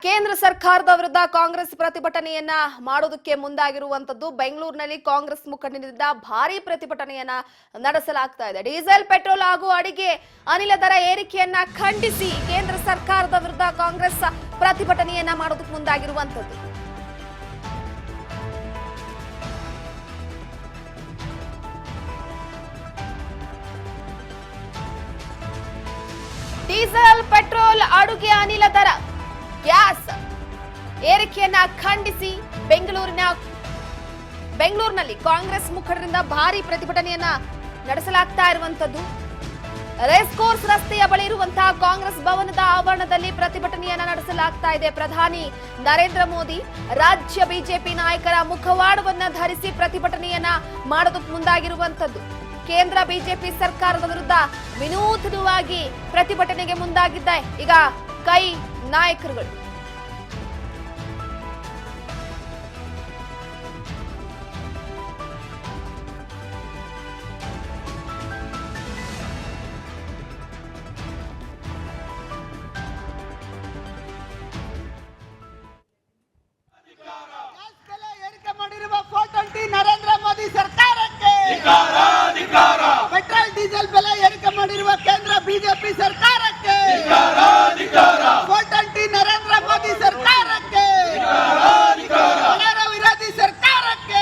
ಕೇಂದ್ರ ಸರ್ಕಾರದ ವಿರುದ್ಧ ಕಾಂಗ್ರೆಸ್ ಪ್ರತಿಭಟನೆಯನ್ನ ಮಾಡೋದಕ್ಕೆ ಮುಂದಾಗಿರುವಂತದ್ದು. ಬೆಂಗಳೂರಿನಲ್ಲಿ ಕಾಂಗ್ರೆಸ್ ಮುಖಂಡರಿಂದ ಭಾರಿ ಪ್ರತಿಭಟನೆಯನ್ನ ನಡೆಸಲಾಗ್ತಾ ಇದೆ. ಡೀಸೆಲ್, ಪೆಟ್ರೋಲ್ ಹಾಗೂ ಅಡಿಗೆ ಅನಿಲ ದರ ಏರಿಕೆಯನ್ನ ಖಂಡಿಸಿ ಕೇಂದ್ರ ಸರ್ಕಾರದ ವಿರುದ್ಧ ಕಾಂಗ್ರೆಸ್ ಪ್ರತಿಭಟನೆಯನ್ನ ಮಾಡೋದಕ್ಕೆ ಮುಂದಾಗಿರುವಂತದ್ದು. ಡೀಸೆಲ್, ಪೆಟ್ರೋಲ್, ಅಡುಗೆ ಅನಿಲ ದರ, ಗ್ಯಾಸ್ ಏರಿಕೆಯನ್ನ ಖಂಡಿಸಿ ಬೆಂಗಳೂರಿನಲ್ಲಿ ಕಾಂಗ್ರೆಸ್ ಮುಖಂಡರಿಂದ ಭಾರಿ ಪ್ರತಿಭಟನೆಯನ್ನ ನಡೆಸಲಾಗ್ತಾ ಇರುವಂತದ್ದು. ರೇಸ್ ಕೋರ್ಸ್ ರಸ್ತೆಯ ಬಳಿ ಇರುವಂತಹ ಕಾಂಗ್ರೆಸ್ ಭವನದ ಆವರಣದಲ್ಲಿ ಪ್ರತಿಭಟನೆಯನ್ನ ನಡೆಸಲಾಗ್ತಾ ಇದೆ. ಪ್ರಧಾನಿ ನರೇಂದ್ರ ಮೋದಿ ರಾಜ್ಯ ಬಿಜೆಪಿ ನಾಯಕರ ಮುಖವಾಡವನ್ನ ಧರಿಸಿ ಪ್ರತಿಭಟನೆಯನ್ನ ಮಾಡೋದಕ್ಕೆ ಮುಂದಾಗಿರುವಂತದ್ದು. ಕೇಂದ್ರ ಬಿಜೆಪಿ ಸರ್ಕಾರದ ವಿರುದ್ಧ ವಿನೂತನವಾಗಿ ಪ್ರತಿಭಟನೆಗೆ ಮುಂದಾಗಿದ್ದ ಈಗ ಕೈ ನಾಯಕರುಗಳು. ನರೇಂದ್ರ ಮೋದಿ ಸರ್ಕಾರಕ್ಕೆ ಪೆಟ್ರೋಲ್ ಡೀಸೆಲ್ ಬೆಲೆ ಏರಿಕೆ ಮಾಡಿರುವ ಕೇಂದ್ರ ಬಿಜೆಪಿ ಸರ್ಕಾರಕ್ಕೆ ನರೇಂದ್ರ ಮೋದಿ ಸರ್ಕಾರಕ್ಕೆ ಬಡವರ ವಿರೋಧಿ ಸರ್ಕಾರಕ್ಕೆ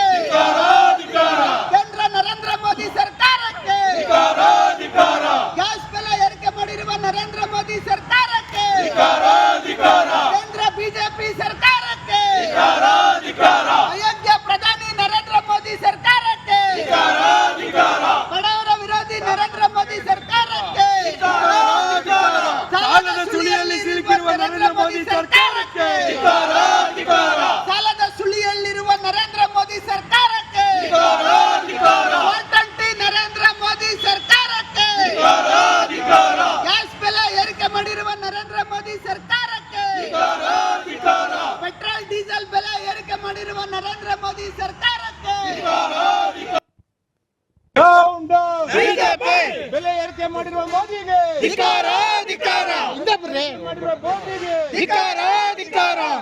ಕೇಂದ್ರ ನರೇಂದ್ರ ಮೋದಿ ಸರ್ಕಾರಕ್ಕೆ ಗ್ಯಾಸ್ ಬೆಲೆ ಏರಿಕೆ ಮಾಡಿರುವ ನರೇಂದ್ರ ಮೋದಿ ಸರ್ಕಾರಕ್ಕೆ ಕೇಂದ್ರ ಬಿಜೆಪಿ ಸರ್ಕಾರಕ್ಕೆ ಅಯೋಗ್ಯ ಪ್ರಧಾನಿ ನರೇಂದ್ರ ಮೋದಿ ಸರ್ಕಾರಕ್ಕೆ ಬಡವರ ವಿರೋಧಿ ನರೇಂದ್ರ ಮೋದಿ ಸರ್ಕಾರಕ್ಕೆ ಸಾಲದ ಸುಳಿಯಲ್ಲಿ ಸಿಲುಕಿರುವ ನರೇಂದ್ರ ಮೋದಿ ಸರ್ಕಾರಕ್ಕೆ ಸಾಲದ ಸುಳಿಯಲ್ಲಿರುವ ನರೇಂದ್ರ ಮೋದಿ ಸರ್ಕಾರಕ್ಕೆ ನರೇಂದ್ರ ಮೋದಿ ಸರ್ಕಾರಕ್ಕೆ ಗ್ಯಾಸ್ ಬೆಲೆ ಏರಿಕೆ ಮಾಡಿರುವ ನರೇಂದ್ರ ಮೋದಿ ಸರ್ಕಾರಕ್ಕೆ ಪೆಟ್ರೋಲ್ ಡೀಸೆಲ್ ಬೆಲೆ ಏರಿಕೆ ಮಾಡಿರುವ ನರೇಂದ್ರ ಮೋದಿ ಸರ್ಕಾರಕ್ಕೆ ಬೆಲೆ ಏರಿಕೆ ಮಾಡಿರುವ ಮೋದಿಗೆ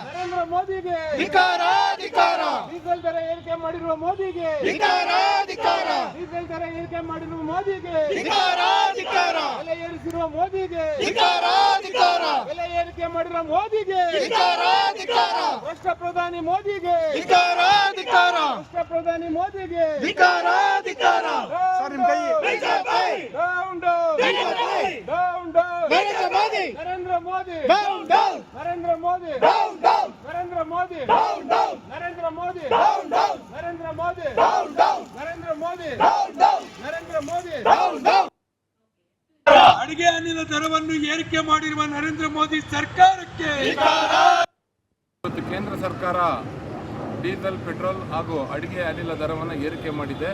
ನರೇಂದ್ರ ಮೋದಿಗೆ ಡೀಸೆಲ್ ದರ ಏರಿಕೆ ಮಾಡಿರುವ ಮೋದಿಗೆ ಡೀಸೆಲ್ ದರ ಏರಿಕೆ ಮಾಡಿರುವ ಮೋದಿಗೆ ಬೆಲೆ ಏರಿಸಿರುವ ಮೋದಿಗೆ ಬೆಲೆ ಏರಿಕೆ ಮಾಡಿರುವ ಮೋದಿಗೆ ರಾಷ್ಟ್ರ ಪ್ರಧಾನಿ ಮೋದಿಗೆ ರಾಷ್ಟ್ರ ಪ್ರಧಾನಿ ಮೋದಿಗೆ ನರೇಂದ್ರ ಮೋದಿ ನರೇಂದ್ರ ಮೋದಿ ನರೇಂದ್ರ ಮೋದಿ ನರೇಂದ್ರ ಮೋದಿ ನರೇಂದ್ರ ಮೋದಿ ನರೇಂದ್ರ ಮೋದಿ ನರೇಂದ್ರ ಮೋದಿ ಅಡಿಗೆ ಅನಿಲ ದರವನ್ನು ಏರಿಕೆ ಮಾಡಿರುವ ನರೇಂದ್ರ ಮೋದಿ ಸರ್ಕಾರಕ್ಕೆ ಕೇಂದ್ರ ಸರ್ಕಾರ ಡೀಸೆಲ್, ಪೆಟ್ರೋಲ್ ಹಾಗೂ ಅಡಿಗೆ ಅನಿಲ ದರವನ್ನು ಏರಿಕೆ ಮಾಡಿದೆ.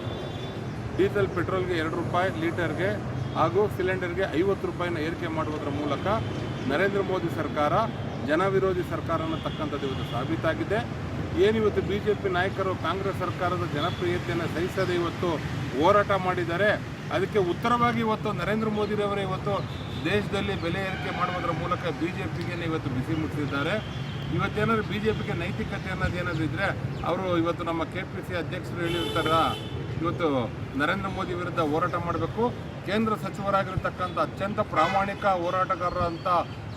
ಡೀಸೆಲ್, ಪೆಟ್ರೋಲ್ಗೆ 2 ರೂಪಾಯಿ ಲೀಟರ್ಗೆ ಹಾಗೂ ಸಿಲಿಂಡರ್ಗೆ 50 ರೂಪಾಯಿನ ಏರಿಕೆ ಮಾಡುವುದರ ಮೂಲಕ ನರೇಂದ್ರ ಮೋದಿ ಸರ್ಕಾರ ಜನವಿರೋಧಿ ಸರ್ಕಾರ ಅನ್ನತಕ್ಕಂಥದ್ದು ಇವತ್ತು ಸಾಬೀತಾಗಿದೆ. ಏನಿವತ್ತು BJP ನಾಯಕರು ಕಾಂಗ್ರೆಸ್ ಸರ್ಕಾರದ ಜನಪ್ರಿಯತೆಯನ್ನು ಸಹಿಸದೆ ಇವತ್ತು ಹೋರಾಟ ಮಾಡಿದ್ದಾರೆ. ಅದಕ್ಕೆ ಉತ್ತರವಾಗಿ ಇವತ್ತು ನರೇಂದ್ರ ಮೋದಿರವರೇ ಇವತ್ತು ದೇಶದಲ್ಲಿ ಬೆಲೆ ಏರಿಕೆ ಮಾಡುವುದರ ಮೂಲಕ BJPಗೆ ಇವತ್ತು ಬಿಸಿ ಮುಟ್ಟಿಸಿದ್ದಾರೆ. ಇವತ್ತೇನಾದ್ರು BJPಗೆ ನೈತಿಕತೆ ಅನ್ನೋದೇನಾದ್ರು ಇದ್ದರೆ ಅವರು ಇವತ್ತು ನಮ್ಮ KPC ಅಧ್ಯಕ್ಷರು ಹೇಳಿರ್ತಾರ ಇವತ್ತು ನರೇಂದ್ರ ಮೋದಿ ವಿರುದ್ಧ ಹೋರಾಟ ಮಾಡಬೇಕು. ಕೇಂದ್ರ ಸಚಿವರಾಗಿರ್ತಕ್ಕಂಥ ಅತ್ಯಂತ ಪ್ರಾಮಾಣಿಕ ಹೋರಾಟಗಾರರಂಥ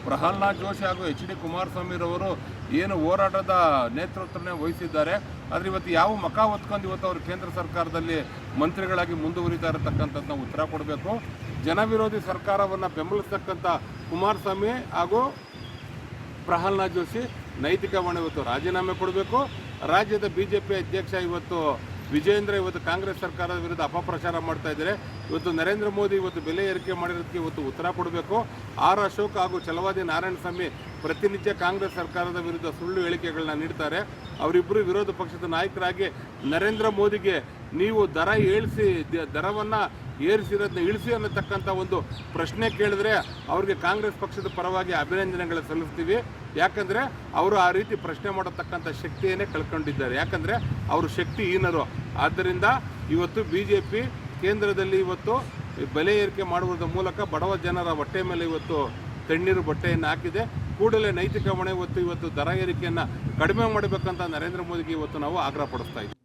ಪ್ರಹ್ಲಾದ್ ಜೋಶಿ ಹಾಗೂ HD ಕುಮಾರಸ್ವಾಮಿರವರು ಏನು ಹೋರಾಟದ ನೇತೃತ್ವನೇ ವಹಿಸಿದ್ದಾರೆ. ಆದರೆ ಇವತ್ತು ಯಾವ ಮಖ ಹೊತ್ಕೊಂಡು ಇವತ್ತು ಅವರು ಕೇಂದ್ರ ಸರ್ಕಾರದಲ್ಲಿ ಮಂತ್ರಿಗಳಾಗಿ ಮುಂದುವರಿತಾ ಇರತಕ್ಕಂಥದ್ದನ್ನ ಉತ್ತರ ಕೊಡಬೇಕು. ಜನವಿರೋಧಿ ಸರ್ಕಾರವನ್ನು ಬೆಂಬಲಿಸ್ತಕ್ಕಂಥ ಕುಮಾರಸ್ವಾಮಿ ಹಾಗೂ ಪ್ರಹ್ಲಾದ್ ಜೋಶಿ ನೈತಿಕ ಹೊಣೆ ಇವತ್ತು ರಾಜೀನಾಮೆ ಕೊಡಬೇಕು. ರಾಜ್ಯದ BJP ಅಧ್ಯಕ್ಷ ಇವತ್ತು ವಿಜೇಂದ್ರ ಇವತ್ತು ಕಾಂಗ್ರೆಸ್ ಸರ್ಕಾರದ ವಿರುದ್ಧ ಅಪಪ್ರಚಾರ ಮಾಡ್ತಾ ಇದ್ದಾರೆ. ಇವತ್ತು ನರೇಂದ್ರ ಮೋದಿ ಇವತ್ತು ಬೆಲೆ ಏರಿಕೆ ಮಾಡಿರೋದಕ್ಕೆ ಇವತ್ತು ಉತ್ತರ ಕೊಡಬೇಕು. ಆರ್ ಅಶೋಕ್ ಹಾಗೂ ಛಲವಾದಿ ನಾರಾಯಣಸ್ವಾಮಿ ಪ್ರತಿನಿತ್ಯ ಕಾಂಗ್ರೆಸ್ ಸರ್ಕಾರದ ವಿರುದ್ಧ ಸುಳ್ಳು ಹೇಳಿಕೆಗಳನ್ನ ನೀಡ್ತಾರೆ. ಅವರಿಬ್ಬರು ವಿರೋಧ ಪಕ್ಷದ ನಾಯಕರಾಗಿ ನರೇಂದ್ರ ಮೋದಿಗೆ ನೀವು ದರವನ್ನು ಏರಿಸಿರೋದನ್ನ ಇಳಿಸಿ ಅನ್ನತಕ್ಕಂಥ ಒಂದು ಪ್ರಶ್ನೆ ಕೇಳಿದ್ರೆ ಅವ್ರಿಗೆ ಕಾಂಗ್ರೆಸ್ ಪಕ್ಷದ ಪರವಾಗಿ ಅಭಿನಂದನೆಗಳು ಸಲ್ಲಿಸ್ತೀವಿ. ಯಾಕಂದರೆ ಅವರು ಆ ರೀತಿ ಪ್ರಶ್ನೆ ಮಾಡತಕ್ಕಂಥ ಶಕ್ತಿಯನ್ನೇ ಕಳ್ಕೊಂಡಿದ್ದಾರೆ. ಯಾಕಂದರೆ ಅವರು ಶಕ್ತಿಹೀನರು. ಆದ್ದರಿಂದ ಇವತ್ತು BJP ಕೇಂದ್ರದಲ್ಲಿ ಇವತ್ತು ಬೆಲೆ ಏರಿಕೆ ಮಾಡುವುದರ ಮೂಲಕ ಬಡವ ಜನರ ಹೊಟ್ಟೆ ಮೇಲೆ ಇವತ್ತು ತಣ್ಣೀರು ಬಟ್ಟೆಯನ್ನು ಹಾಕಿದೆ. ಕೂಡಲೇ ನೈತಿಕ ಹೊಣೆ ಹೊತ್ತು ಇವತ್ತು ದರ ಏರಿಕೆಯನ್ನು ಕಡಿಮೆ ಮಾಡಬೇಕಂತ ನರೇಂದ್ರ ಮೋದಿಗೆ ಇವತ್ತು ನಾವು ಆಗ್ರಹ ಪಡಿಸ್ತಾ ಇದ್ದೀವಿ.